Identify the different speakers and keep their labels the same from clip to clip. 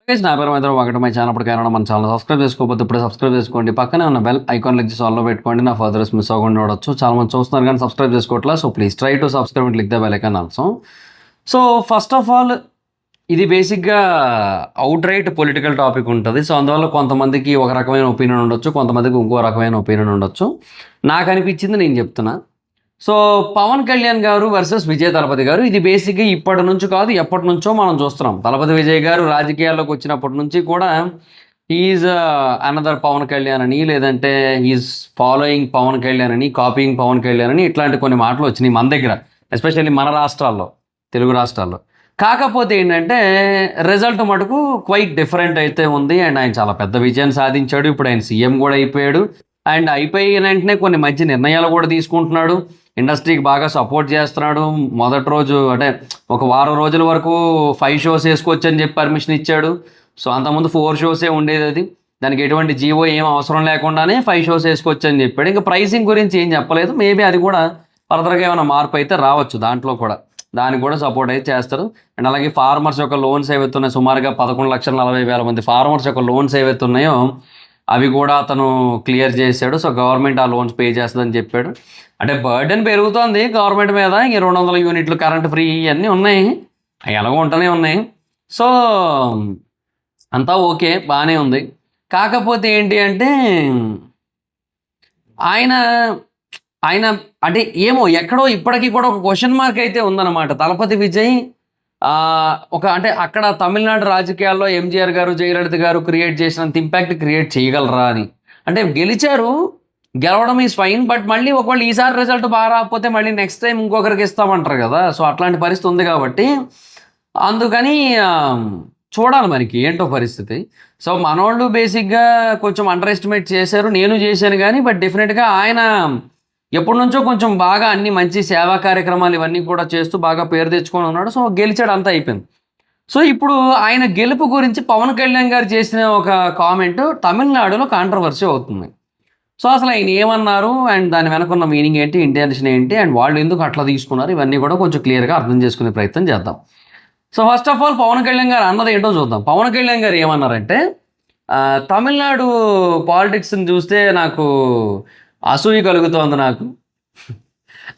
Speaker 1: నా పేరు మైత్రి ఒకటి మై ఛానల్ అప్పటికైనా మన ఛానల్ సబ్స్క్రైబ్ చేసుకోకపోతే ఇప్పుడే సబ్స్క్రైబ్ చేసుకోండి. పక్కనే ఉన్న బెల్ ఐకాన్ క్లిక్ చేసి ఆల్లో పెట్టుకోండి. నా ఫర్దర్స్ మిస్ అవ్వకుండా చూడొచ్చు. చాలా మంది చూస్తున్నారు కానీ సబ్స్క్రైబ్ చేసుకోవట్లేదు. So please try to subscribe and click the bell icon also. So first of all ఇది బేసిక్గా అవుట్ రైట్ పొలిటికల్ టాపిక్ ఉంటుంది. సో అందువల్ల కొంతమందికి ఒక రకమైన ఒపీనియన్ ఉండొచ్చు, కొంతమందికి ఇంకో రకమైన ఒపీనియన్ ఉండొచ్చు. నాకు అనిపించింది నేను చెప్తున్నా. సో పవన్ కళ్యాణ్ గారు వర్సెస్ విజయ్ దళపతి గారు, ఇది బేసిక్గా ఇప్పటి నుంచి కాదు ఎప్పటి నుంచో మనం చూస్తున్నాం. దళపతి విజయ్ గారు రాజకీయాల్లోకి వచ్చినప్పటి నుంచి కూడా ఈజ్ అనదర్ పవన్ కళ్యాణ్ అని, లేదంటే ఈజ్ ఫాలోయింగ్ పవన్ కళ్యాణ్ అని, కాపీయింగ్ పవన్ కళ్యాణ్ అని, ఇట్లాంటి కొన్ని మాటలు వచ్చినాయి మన దగ్గర, ఎస్పెషల్లీ మన రాష్ట్రాల్లో, తెలుగు రాష్ట్రాల్లో. కాకపోతే ఏంటంటే రిజల్ట్ మటుకు క్వైట్ డిఫరెంట్ అయితే ఉంది. అండ్ ఆయన చాలా పెద్ద విజయాన్ని సాధించాడు. ఇప్పుడు ఆయన సీఎం కూడా అయిపోయాడు. అండ్ అయిపోయిన వెంటనే కొన్ని మంచి నిర్ణయాలు కూడా తీసుకుంటున్నాడు. ఇండస్ట్రీకి బాగా సపోర్ట్ చేస్తున్నాడు. మొదటి రోజు అంటే ఒక వారం రోజుల వరకు 5 షోస్ వేసుకోవచ్చు అని చెప్పి పర్మిషన్ ఇచ్చాడు. సో అంతకుముందు 4 షోసే ఉండేది. అది దానికి ఎటువంటి జీవో ఏం అవసరం లేకుండానే 5 షోస్ వేసుకోవచ్చు అని చెప్పాడు. ఇంకా ప్రైసింగ్ గురించి ఏం చెప్పలేదు. మేబీ అది కూడా ఫర్దర్గా ఏమైనా మార్పు అయితే రావచ్చు. దాంట్లో కూడా దానికి కూడా సపోర్ట్ అయితే చేస్తారు. అండ్ అలాగే ఫార్మర్స్ యొక్క లోన్స్ ఏవైతున్నాయో సుమారుగా 11,40,000 మంది ఫార్మర్స్ యొక్క లోన్స్ ఏవైతున్నాయో అవి కూడా అతను క్లియర్ చేశాడు. సో గవర్నమెంట్ ఆ లోన్స్ పే చేస్తుందని చెప్పాడు. అంటే బర్డెన్ పెరుగుతోంది గవర్నమెంట్ మీద. ఇంక 200 యూనిట్లు కరెంట్ ఫ్రీ ఇవన్నీ ఉన్నాయి, అవి ఎలాగో ఉంటూనే ఉన్నాయి. సో అంతా ఓకే, బాగానే ఉంది. కాకపోతే ఏంటి అంటే ఆయన ఆయన అంటే ఏమో ఎక్కడో ఇప్పటికీ కూడా ఒక క్వశ్చన్ మార్క్ అయితే ఉందన్నమాట. దళపతి విజయ్ ఒక అంటే అక్కడ తమిళనాడు రాజకీయాల్లో ఎంజీఆర్ గారు, జయలలిత గారు క్రియేట్ చేసినంత ఇంపాక్ట్ క్రియేట్ చేయగలరా అని. అంటే గెలిచారు, గెలవడం ఈజ్ ఫైన్, బట్ మళ్ళీ ఒకవేళ ఈసారి రిజల్ట్ బాగా రాకపోతే మళ్ళీ నెక్స్ట్ టైం ఇంకొకరికి ఇస్తామంటారు కదా. సో అట్లాంటి పరిస్థితి ఉంది కాబట్టి అందుకని చూడాలి మనకి ఏంటో పరిస్థితి. సో మనోళ్ళు బేసిక్గా కొంచెం అండర్ ఎస్టిమేట్ చేశారు, నేను చేశాను కానీ, బట్ డెఫినెట్గా ఆయన ఎప్పటి నుంచో కొంచెం బాగా అన్ని మంచి సేవా కార్యక్రమాలు ఇవన్నీ కూడా చేస్తూ బాగా పేరు తెచ్చుకొని ఉన్నాడు. సో గెలిచాడు, అంతా అయిపోయింది. సో ఇప్పుడు ఆయన గెలుపు గురించి పవన్ కళ్యాణ్ గారు చేసిన ఒక కామెంట్ తమిళనాడులో కాంట్రవర్సీ అవుతుంది. సో అసలు ఆయన ఏమన్నారు అండ్ దాని వెనకున్న మీనింగ్ ఏంటి, ఇంటెన్షన్ ఏంటి, అండ్ వాళ్ళు ఎందుకు అట్లా తీసుకున్నారు, ఇవన్నీ కూడా కొంచెం క్లియర్గా అర్థం చేసుకునే ప్రయత్నం చేద్దాం. So first of all Pawan Kalyan garu అన్నది ఏంటో చూద్దాం. పవన్ కళ్యాణ్ గారు ఏమన్నారంటే, తమిళనాడు పాలిటిక్స్ని చూస్తే నాకు అసూయ కలుగుతోంది నాకు.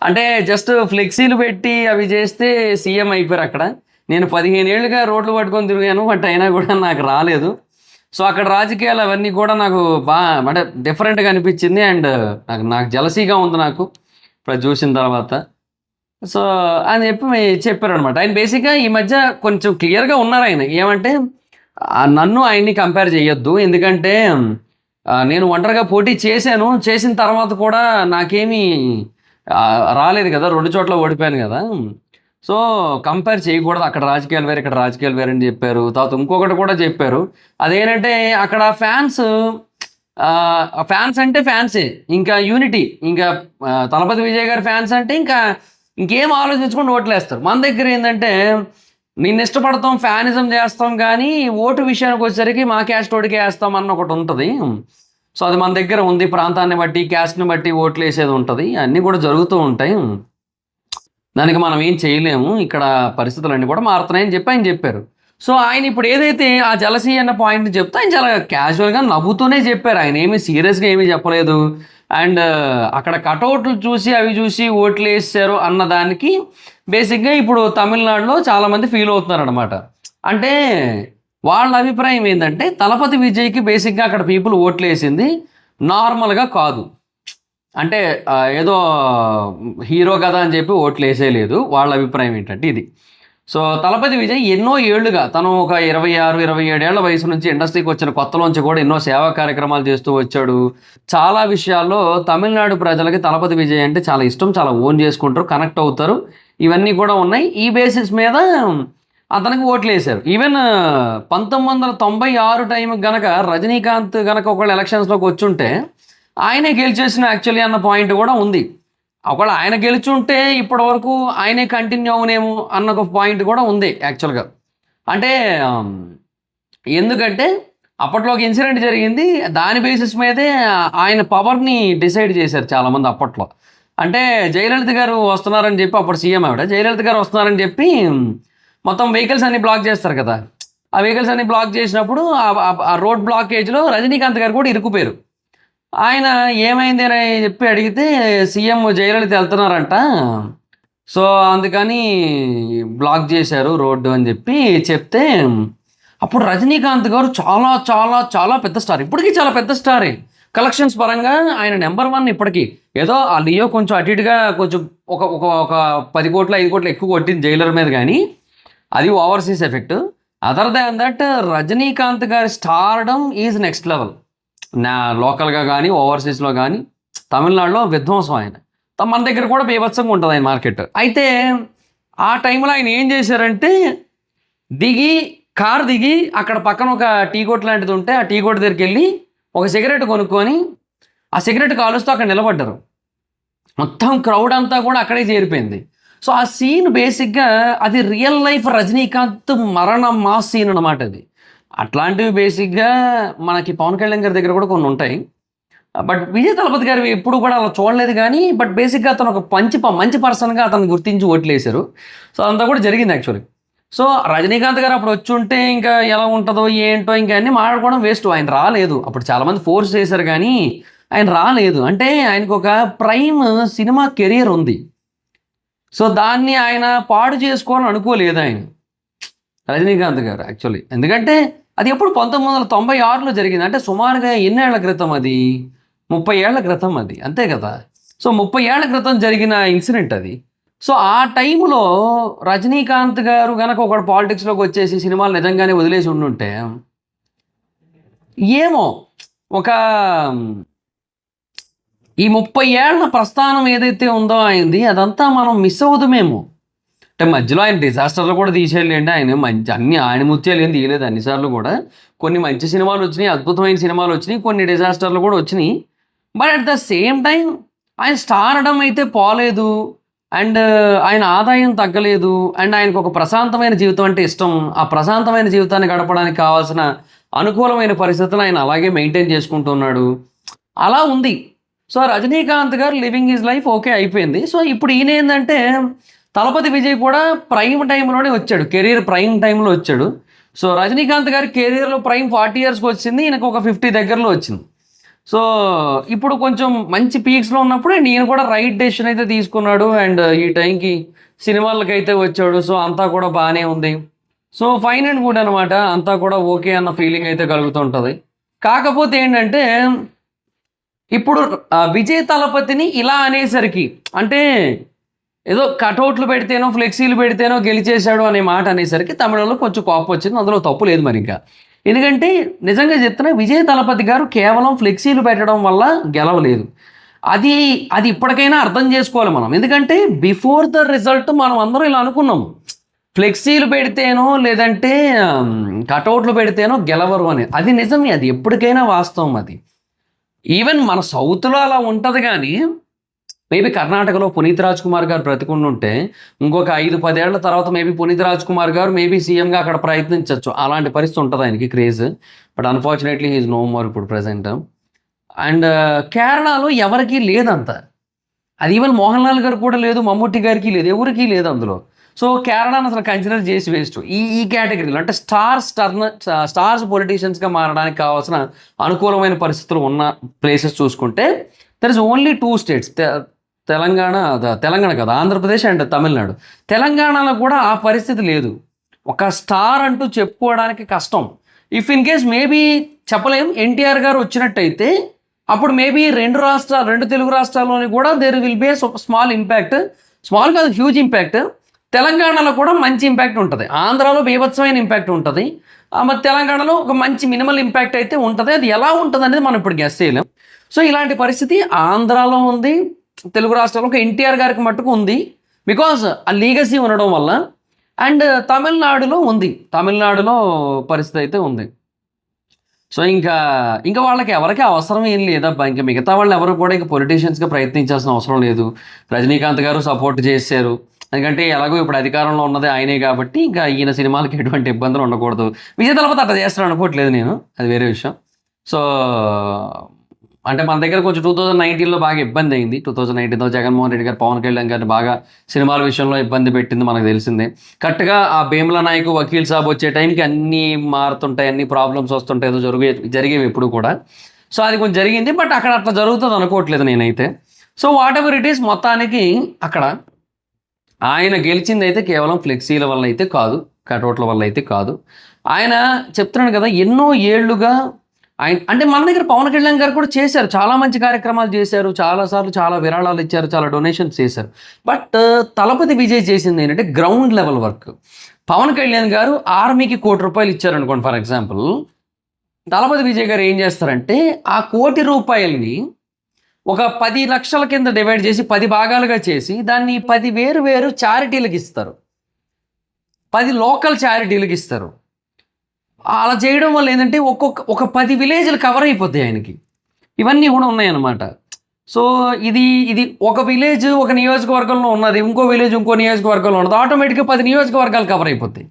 Speaker 1: అంటే జస్ట్ ఫ్లెక్సీలు పెట్టి అవి చేస్తే సీఎం అయిపోయారు అక్కడ. నేను 15 ఏళ్ళుగా రోడ్లు పట్టుకొని తిరిగాను, బట్ అయినా కూడా నాకు రాలేదు. సో అక్కడ రాజకీయాలు అవన్నీ కూడా నాకు బాగా అంటే డిఫరెంట్గా అనిపించింది. అండ్ నాకు జలసీగా ఉంది నాకు ఇప్పుడు చూసిన తర్వాత. సో అని చెప్పి చెప్పారు అనమాట. ఆయన బేసిక్గా ఈ మధ్య కొంచెం క్లియర్గా ఉన్నారు. ఆయన ఏమంటే నన్ను ఆయన్ని కంపేర్ చేయొద్దు, ఎందుకంటే నేను ఒంటరిగా పోటీ చేశాను, చేసిన తర్వాత కూడా నాకేమీ రాలేదు కదా, 2 చోట్ల ఓడిపోయాను కదా. సో కంపేర్ చేయకూడదు, అక్కడ రాజకీయాలు వేరు ఇక్కడ రాజకీయాలు వేరు అని చెప్పారు. తర్వాత ఇంకొకటి కూడా చెప్పారు, అదేంటంటే అక్కడ ఫ్యాన్స్ అంటే ఫ్యాన్సే, ఇంకా యూనిటీ, ఇంకా దళపతి విజయ్ గారి ఫ్యాన్స్ అంటే ఇంకా ఇంకేం ఆలోచించుకొని ఓట్లేస్తారు. మన దగ్గర ఏంటంటే నిన్ను ఇష్టపడతాం, ఫ్యానిజం చేస్తాం, కానీ ఓటు విషయానికి వచ్చేసరికి మా క్యాస్ట్ ఓడికి వేస్తాం అన్న ఒకటి ఉంటుంది. సో అది మన దగ్గర ఉంది, ప్రాంతాన్ని బట్టి క్యాస్ట్ని బట్టి ఓట్లు వేసేది ఉంటుంది, అన్నీ కూడా జరుగుతూ ఉంటాయి, దానికి మనం ఏం చేయలేము, ఇక్కడ పరిస్థితులన్నీ కూడా మారుతున్నాయని చెప్పి ఆయన చెప్పారు. సో ఆయన ఇప్పుడు ఏదైతే ఆ జలసీ అన్న పాయింట్ చెప్తే ఆయన చాలా క్యాజువల్గా నవ్వుతూనే చెప్పారు, ఆయన ఏమీ సీరియస్గా ఏమీ చెప్పలేదు. అండ్ అక్కడ కటౌట్లు చూసి అవి చూసి ఓట్లు వేసారు అన్న దానికి బేసిక్గా ఇప్పుడు తమిళనాడులో చాలామంది ఫీల్ అవుతున్నారు అనమాట. అంటే వాళ్ళ అభిప్రాయం ఏంటంటే దళపతి విజయ్కి బేసిక్గా అక్కడ పీపుల్ ఓట్లు వేసింది నార్మల్గా కాదు, అంటే ఏదో హీరో కదా అని చెప్పి ఓట్లు వేసేయలేదు. వాళ్ళ అభిప్రాయం ఏంటంటే ఇది. సో దళపతి విజయ్ ఎన్నో ఏళ్లుగా, తను ఒక 26-27 ఏళ్ల వయసు నుంచి ఇండస్ట్రీకి వచ్చిన కొత్తలోంచి కూడా ఎన్నో సేవా కార్యక్రమాలు చేస్తూ వచ్చాడు. చాలా విషయాల్లో తమిళనాడు ప్రజలకి దళపతి విజయ్ అంటే చాలా ఇష్టం, చాలా ఓన్ చేసుకుంటారు, కనెక్ట్ అవుతారు, ఇవన్నీ కూడా ఉన్నాయి. ఈ బేసిస్ మీద అతనికి ఓట్లు వేశారు. ఈవెన్ 1996 టైంకి గనక రజనీకాంత్ గనక ఒకళ్ళు ఎలక్షన్స్లోకి వచ్చుంటే ఆయనే గెలిచేసిన యాక్చువల్లీ అన్న పాయింట్ కూడా ఉంది. ఒకవేళ ఆయన గెలుచుంటే ఇప్పటి వరకు ఆయనే కంటిన్యూ అవునేమో అన్న ఒక పాయింట్ కూడా ఉంది యాక్చువల్గా. అంటే ఎందుకంటే అప్పట్లో ఒక ఇన్సిడెంట్ జరిగింది, దాని బేసిస్ మీదే ఆయన పవర్ని డిసైడ్ చేశారు చాలామంది అప్పట్లో. అంటే జయలలిత గారు వస్తున్నారని చెప్పి, అప్పుడు సీఎం ఆవిడ, జయలలిత గారు వస్తున్నారని చెప్పి మొత్తం వెహికల్స్ అన్ని బ్లాక్ చేస్తారు కదా. ఆ వెహికల్స్ అన్ని బ్లాక్ చేసినప్పుడు ఆ రోడ్ బ్లాకేజ్లో రజనీకాంత్ గారు కూడా ఇరుక్కుపోయారు. ఆయన ఏమైంది అని చెప్పి అడిగితే సీఎం జయలలిత వెళ్తున్నారంట, సో అందుకని బ్లాక్ చేశారు రోడ్డు అని చెప్పి చెప్తే, అప్పుడు రజనీకాంత్ గారు చాలా చాలా చాలా పెద్ద స్టార్, ఇప్పటికీ చాలా పెద్ద స్టారే కలెక్షన్స్ పరంగా. ఆయన నెంబర్ 1 ఇప్పటికీ. ఏదో ఆ లియో కొంచెం అటు ఇటుగా కొంచెం ఒక ఒక ఒక 10 కోట్లు 5 కోట్లు ఎక్కువ కొట్టింది జైలర్ మీద, కానీ అది overseas effect. Other than that Rajinikanth గారి స్టార్డమ్ ఈజ్ నెక్స్ట్ లెవెల్. నా లోకల్గా కానీ ఓవర్సీస్లో కానీ తమిళనాడులో విధ్వంసం ఆయన. మన దగ్గర కూడా బీభత్సంగా ఉంటుంది ఆయన మార్కెట్. అయితే ఆ టైంలో ఆయన ఏం చేశారంటే కార్ దిగి అక్కడ పక్కన ఒక టీ కొట్ లాంటిది ఉంటే ఆ టీ కొట్ దగ్గరికి వెళ్ళి ఒక సిగరెట్ కొనుక్కొని ఆ సిగరెట్ కాలుస్తూ అక్కడ నిలబడ్డారు. మొత్తం క్రౌడ్ అంతా కూడా అక్కడే చేరిపోయింది. సో ఆ సీన్ బేసిక్గా అది రియల్ లైఫ్ రజనీకాంత్ మరణ మాస్ సీన్ అనమాట. అది అట్లాంటివి బేసిక్గా మనకి పవన్ కళ్యాణ్ గారి దగ్గర కూడా కొన్ని ఉంటాయి. బట్ విజయ్ తలపతి గారు ఎప్పుడు కూడా అలా చూడలేదు, కానీ బట్ బేసిక్గా అతను ఒక మంచి పర్సన్గా అతను గుర్తించి ఓట్లేశారు. సో అదంతా కూడా జరిగింది యాక్చువల్లీ. సో రజనీకాంత్ గారు అప్పుడు వచ్చి ఉంటే ఇంకా ఎలా ఉంటుందో ఏంటో ఇంకా అన్నీ మాట్లాడుకోవడం వేస్ట్. ఆయన రాలేదు, అప్పుడు చాలామంది ఫోర్స్ చేశారు కానీ ఆయన రాలేదు. అంటే ఆయనకు ఒక ప్రైమ్ సినిమా కెరియర్ ఉంది, సో దాన్ని ఆయన పాడు చేసుకోవాలని అనుకోలేదు ఆయన రజనీకాంత్ గారు యాక్చువల్లీ. ఎందుకంటే అది ఎప్పుడు 1996లో జరిగింది, అంటే సుమారుగా ఎన్నేళ్ల క్రితం, అది 30 ఏళ్ల క్రితం, అది అంతే కదా. సో 30 ఏళ్ల క్రితం జరిగిన ఇన్సిడెంట్ అది. సో ఆ టైంలో రజనీకాంత్ గారు కనుక ఒకడు పాలిటిక్స్లోకి వచ్చేసి సినిమాలు నిజంగానే వదిలేసి ఉండుంటే ఏమో ఒక ఈ 30 ఏళ్ల ప్రస్థానం ఏదైతే ఉందో అయింది అదంతా మనం మిస్ అవుతామేమో. అంటే మధ్యలో ఆయన డిజాస్టర్లు కూడా తీసేయాలండి, ఆయన మంచి అన్ని ఆయన ముత్యాలు ఏం తీయలేదు అన్నిసార్లు కూడా. కొన్ని మంచి సినిమాలు వచ్చినాయి, అద్భుతమైన సినిమాలు వచ్చినాయి, కొన్ని డిజాస్టర్లు కూడా వచ్చినాయి. But at the same time ఆయన స్టార్డమ్ అయితే పోలేదు, అండ్ ఆయన ఆదాయం తగ్గలేదు, అండ్ ఆయనకు ఒక ప్రశాంతమైన జీవితం అంటే ఇష్టం. ఆ ప్రశాంతమైన జీవితాన్ని గడపడానికి కావాల్సిన అనుకూలమైన పరిస్థితులు ఆయన అలాగే మెయింటైన్ చేసుకుంటున్నాడు, అలా ఉంది. సో రజనీకాంత్ గారు లివింగ్ హిజ్ లైఫ్ ఓకే అయిపోయింది. సో ఇప్పుడు ఈయన ఏంటంటే తలపతి విజయ్ కూడా ప్రైమ్ టైంలోనే వచ్చాడు, కెరీర్ ప్రైమ్ టైంలో వచ్చాడు. సో రజనీకాంత్ గారి కెరీర్లో ప్రైమ్ 40 ఇయర్స్కి వచ్చింది, ఈయనకు ఒక 50 దగ్గరలో వచ్చింది. సో ఇప్పుడు కొంచెం మంచి పీక్స్లో ఉన్నప్పుడు అండ్ ఈయన కూడా రైట్ డెసిషన్ అయితే తీసుకున్నాడు, అండ్ ఈ టైంకి సినిమాలకి అయితే వచ్చాడు. సో అంతా కూడా బాగానే ఉంది. సో ఫైన్ అండ్ గుడ్ అనమాట, అంతా కూడా ఓకే అన్న ఫీలింగ్ అయితే కలుగుతుంటుంది. కాకపోతే ఏంటంటే ఇప్పుడు విజయ్ తలపతిని ఇలా అనేసరికి, అంటే ఏదో కటౌట్లు పెడితేనో ఫ్లెక్సీలు పెడితేనో గెలిచేశాడు అనే మాట అనేసరికి తమిళంలో కొంచెం కోపం వచ్చింది. అందులో తప్పు లేదు మరి ఇంకా. ఎందుకంటే నిజంగా చెప్తున్నా, విజయ్ తలపతి గారు కేవలం ఫ్లెక్సీలు పెట్టడం వల్ల గెలవలేదు. అది ఇప్పటికైనా అర్థం చేసుకోవాలి మనం. ఎందుకంటే బిఫోర్ ద రిజల్ట్ మనం అందరం ఇలా అనుకున్నాము, ఫ్లెక్సీలు పెడితేనో లేదంటే కటౌట్లు పెడితేనో గెలవరు అని. అది నిజమే, అది ఎప్పటికైనా వాస్తవం. అది ఈవెన్ మన సౌత్లో అలా ఉంటుంది, కానీ మేబీ కర్ణాటకలో పునీత్ రాజ్ కుమార్ గారు బ్రతికుండుంటే ఇంకొక 5-10 ఏళ్ల తర్వాత మేబీ పునీత్ రాజ్ కుమార్ గారు మేబీ సీఎంగా అక్కడ ప్రయత్నించవచ్చు. అలాంటి పరిస్థితి ఉంటుంది ఆయనకి, craze. But unfortunately he's no more ఇప్పుడు ప్రజెంట్. అండ్ కేరళలో ఎవరికీ లేదంత, అది ఈవెన్ మోహన్ లాల్ గారు కూడా లేదు, మమ్ముట్టి గారికి లేదు, ఎవరికీ లేదు అందులో. సో కేరళను అసలు కన్సిడర్ చేసి వేస్ట్. ఈ కేటగిరీలో అంటే స్టార్స్ పొలిటీషియన్స్గా మారడానికి కావాల్సిన అనుకూలమైన పరిస్థితులు ఉన్న ప్లేసెస్ చూసుకుంటే there is only 2 states, Telangana కదా, ఆంధ్రప్రదేశ్ అండ్ తమిళనాడు. తెలంగాణలో కూడా ఆ పరిస్థితి లేదు, ఒక స్టార్ అంటూ చెప్పుకోవడానికి కష్టం. ఇఫ్ ఇన్ కేస్ మేబీ చెప్పలేం, ఎన్టీఆర్ గారు వచ్చినట్టయితే అప్పుడు మేబీ 2 తెలుగు రాష్ట్రాల్లోని కూడా there will be small impact, small కాదు హ్యూజ్ ఇంపాక్ట్. తెలంగాణలో కూడా మంచి ఇంపాక్ట్ ఉంటుంది, ఆంధ్రాలో బీభత్సమైన ఇంపాక్ట్ ఉంటుంది, మరి తెలంగాణలో ఒక మంచి మినిమల్ ఇంపాక్ట్ అయితే ఉంటుంది. అది ఎలా ఉంటుంది అనేది మనం ఇప్పుడు గెస్ చేయలేం. సో ఇలాంటి పరిస్థితి ఆంధ్రాలో ఉంది, తెలుగు రాష్ట్రాల్లో ఒక ఎన్టీఆర్ గారికి మట్టుకు ఉంది, బికాజ్ ఆ లీగసీ ఉండడం వల్ల. అండ్ తమిళనాడులో ఉంది, తమిళనాడులో పరిస్థితి అయితే ఉంది. సో ఇంకా వాళ్ళకి ఎవరికి అవసరం ఏం లేదబ్బా, ఇంకా మిగతా వాళ్ళు ఎవరు కూడా ఇంకా పొలిటీషియన్స్గా ప్రయత్నించాల్సిన అవసరం లేదు. రజనీకాంత్ గారు సపోర్ట్ చేశారు, ఎందుకంటే ఎలాగో ఇప్పుడు అధికారంలో ఉన్నదే ఆయనే కాబట్టి ఇంకా ఈయన సినిమాలకి ఎటువంటి ఇబ్బందులు ఉండకూడదు. విజయ్ తలపతి అట్లా చేస్తాడు అనుకోవట్లేదు నేను, అది వేరే విషయం. సో అంటే మన దగ్గర కొంచెం 2019లో బాగా ఇబ్బంది అయింది. 2019లో జగన్మోహన్ రెడ్డి గారు పవన్ కళ్యాణ్ గారిని బాగా సినిమాల విషయంలో ఇబ్బంది పెట్టింది మనకు తెలిసిందే. కరెక్ట్‌గా ఆ 'భీమ్లా నాయక్', 'వకీల్ సాబ్' వచ్చే టైంకి అన్నీ మారుతుంటాయి, అన్ని ప్రాబ్లమ్స్ వస్తుంటాయి, ఏదో జరిగేవి ఎప్పుడు కూడా. సో అది కొంచెం జరిగింది. బట్ అక్కడ అట్లా జరుగుతుంది అనుకోవట్లేదు నేనైతే. So what ever it is, మొత్తానికి అక్కడ ఆయన గెలిచిందైతే కేవలం ఫ్లెక్సీల వల్ల అయితే కాదు, కటౌట్ల వల్ల అయితే కాదు. ఆయన చెప్తున్నాను కదా, ఎన్నో ఏళ్లుగా ఆయన అంటే మన దగ్గర పవన్ కళ్యాణ్ గారు కూడా చేశారు, చాలా మంచి కార్యక్రమాలు చేశారు, చాలాసార్లు చాలా విరాళాలు ఇచ్చారు, చాలా డొనేషన్స్ చేశారు. బట్ తలపతి విజయ్ చేసింది ఏంటంటే ground level work. Pawan Kalyan garu ఆర్మీకి ₹1,00,00,000 ఇచ్చారనుకోండి ఫర్ ఎగ్జాంపుల్, తలపతి విజయ్ గారు ఏం చేస్తారంటే ఆ ₹1,00,00,000ని ఒక 10 లక్షల కింద డివైడ్ చేసి 10 భాగాలుగా చేసి దాన్ని 10 వేరు చారిటీలకు ఇస్తారు, 10 లోకల్ చారిటీలకు ఇస్తారు. అలా చేయడం వల్ల ఏంటంటే ఒక 10 విలేజ్లు కవర్ అయిపోతాయి ఆయనకి. ఇవన్నీ కూడా ఉన్నాయన్నమాట. సో ఇది ఒక విలేజ్ ఒక నియోజకవర్గంలో ఉన్నది, ఇంకో విలేజ్ ఇంకో నియోజకవర్గంలో ఉన్నది, ఆటోమేటిక్గా 10 నియోజకవర్గాలు కవర్ అయిపోతాయి.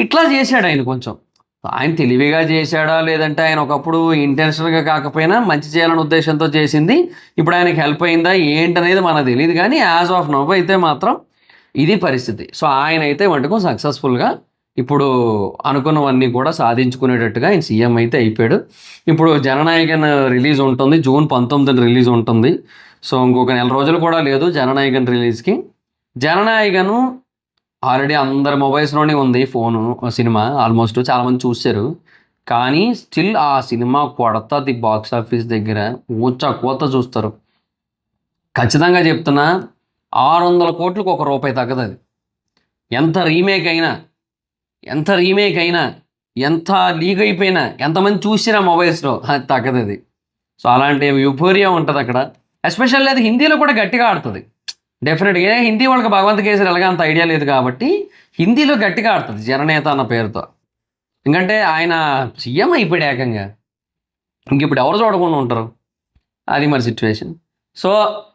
Speaker 1: ఇట్లా చేశాడు ఆయన. కొంచెం ఆయన తెలివిగా చేశాడా లేదంటే ఆయన ఒకప్పుడు ఇంటెన్షనల్గా కాకపోయినా మంచి చేయాలనే ఉద్దేశంతో చేసింది ఇప్పుడు ఆయనకి హెల్ప్ అయిందా ఏంటనేది మనకు తెలియదు. కానీ యాజ్ ఆఫ్ నవ్ అయితే మాత్రం ఇది పరిస్థితి. సో ఆయన అయితే మటుకు సక్సెస్ఫుల్గా ఇప్పుడు అనుకున్నవన్నీ కూడా సాధించుకునేటట్టుగా ఆయన సీఎం అయితే అయిపోయాడు. ఇప్పుడు జననాయకన్ రిలీజ్ ఉంటుంది, జూన్ 19న రిలీజ్ ఉంటుంది. సో ఇంకొక నెల రోజులు కూడా లేదు జననాయకన్ రిలీజ్కి. జననాయకను ఆల్రెడీ అందరి మొబైల్స్లోనే ఉంది ఫోను సినిమా, ఆల్మోస్ట్ చాలామంది చూశారు. కానీ స్టిల్ ఆ సినిమా కొడతది బాక్స్ ఆఫీస్ దగ్గర, కోత చూస్తారు. ఖచ్చితంగా చెప్తున్నా, 600 కోట్లకు ₹1 తగ్గదు అది. ఎంత రీమేక్ అయినా, ఎంత లీక్ అయిపోయినా, ఎంతమంది చూసినా మొబైల్స్లో అది తగ్గదు అది. సో అలాంటి యూఫోరియా ఉంటుంది అక్కడ. ఎస్పెషల్లీ అది హిందీలో కూడా గట్టిగా ఆడుతుంది డెఫినెట్గా. హిందీ వాళ్ళకి భగవంత్ కేసరి ఎలాగ అంత ఐడియా లేదు కాబట్టి హిందీలో గట్టిగా ఆడుతుంది జననేత అన్న పేరుతో. ఎందుకంటే ఆయన సీఎం అయిపోయాడు ఏకంగా, ఇంక ఇప్పుడు ఎవరు చూడకుండా ఉంటారు, అది మరి సిచ్యువేషన్. సో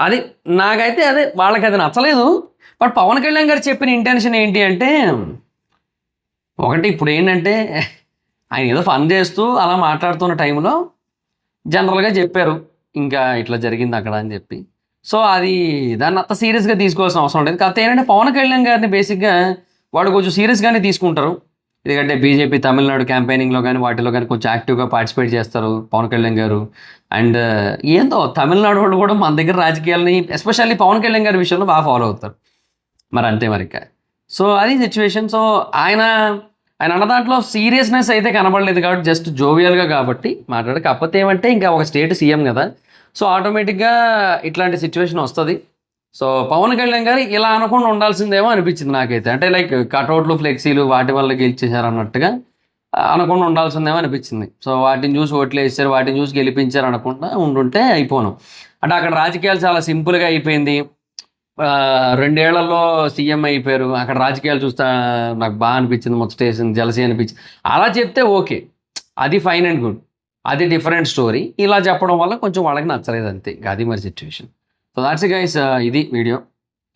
Speaker 1: అది నాకైతే వాళ్ళకి అది నచ్చలేదు. బట్ పవన్ కళ్యాణ్ గారు చెప్పిన ఇంటెన్షన్ ఏంటి అంటే, ఒకటి ఇప్పుడు ఏంటంటే ఆయన ఏదో ఫన్ చేస్తూ అలా మాట్లాడుతున్న టైంలో జనరల్గా చెప్పారు ఇంకా ఇట్లా జరిగింది అక్కడ అని చెప్పి. సో అది దాన్ని అంత సీరియస్గా తీసుకోవాల్సిన అవసరం లేదు. కాకపోతే ఏంటంటే పవన్ కళ్యాణ్ గారిని బేసిక్గా వాళ్ళు కొంచెం సీరియస్గానే తీసుకుంటారు. ఎందుకంటే బీజేపీ తమిళనాడు క్యాంపెయినింగ్లో కానీ వాటిలో కానీ కొంచెం యాక్టివ్గా పార్టిసిపేట్ చేస్తారు పవన్ కళ్యాణ్ గారు. అండ్ ఏందో తమిళనాడు వాళ్ళు కూడా మన దగ్గర రాజకీయాలని ఎస్పెషల్లీ పవన్ కళ్యాణ్ గారి విషయంలో బాగా ఫాలో అవుతారు. మరి అంతే మరి. సో అది సిచ్యువేషన్. సో ఆయన అన్న దాంట్లో సీరియస్నెస్ అయితే కనబడలేదు కాబట్టి జస్ట్ జోవియల్గా కాబట్టి మాట్లాడు. కాకపోతే ఏమంటే ఇంకా ఒక స్టేట్ సీఎం కదా, సో ఆటోమేటిక్గా ఇట్లాంటి సిచ్యువేషన్ వస్తుంది. సో పవన్ కళ్యాణ్ గారు ఇలా అనకుండా ఉండాల్సిందేమో అనిపించింది నాకైతే. అంటే లైక్ కటౌట్లు ఫ్లెక్సీలు వాటి వల్ల గెలిచేశారు అన్నట్టుగా అనకుండా ఉండాల్సిందేమో అనిపించింది. సో వాటిని చూసి ఓట్లు వేసారు, వాటిని చూసి గెలిపించారు అనకుండా ఉండుంటే అయిపోను. అంటే అక్కడ రాజకీయాలు చాలా సింపుల్గా అయిపోయింది. 2 ఏళ్లలో సీఎం అయిపోయారు. అక్కడ రాజకీయాలు చూస్తా నాకు బాగా అనిపించింది, ముచ్చటేసింది, జలసీ అనిపించింది. అలా చెప్తే ఓకే, అది ఫైన్ అండ్ గుడ్, అది డిఫరెంట్ స్టోరీ. ఇలా చెప్పడం వల్ల కొంచెం వాళ్ళకి నచ్చలేదు అంతే, అది మరి సిచ్యువేషన్. సో దాట్స్ గైస్, ఇది వీడియో.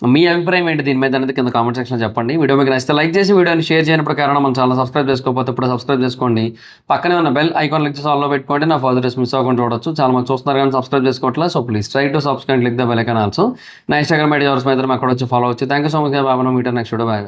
Speaker 1: మీ అభిప్రాయం ఏంటి దీని మీద అనేది కింద కామెంట్ సెక్షన్లో చెప్పండి. వీడియో మీకు నచ్చితే లైక్ చేసి వీడియోని షేర్ చేయనప్పుడు కారణం మన ఛానల్ సబ్స్క్రైబ్ చేసుకోకపోతే ఇప్పుడు సబ్స్క్రైబ్ చేసుకోండి. పక్కనే ఉన్న బెల్ ఐకాన్ క్లిక్ చేసి ఆల్లో పెట్టుకోండి, నా ఫర్దర్ మిస్ అవ్వకుండా చూడొచ్చు. చాలా మంది చూస్తున్నారు కానీ సబ్స్క్రైబ్ చేసుకోవట్లేదు. So please try to subscribe, click the bell icon also. నా ఇన్స్టాగ్రామ్ ఐడి ఎవరి మీద అక్కడ వచ్చి ఫాలో వచ్చి. థ్యాంక్ యూ సో మచ్ బాబా. మీటర్ నెక్స్ట్ వీడియో. బాయ్.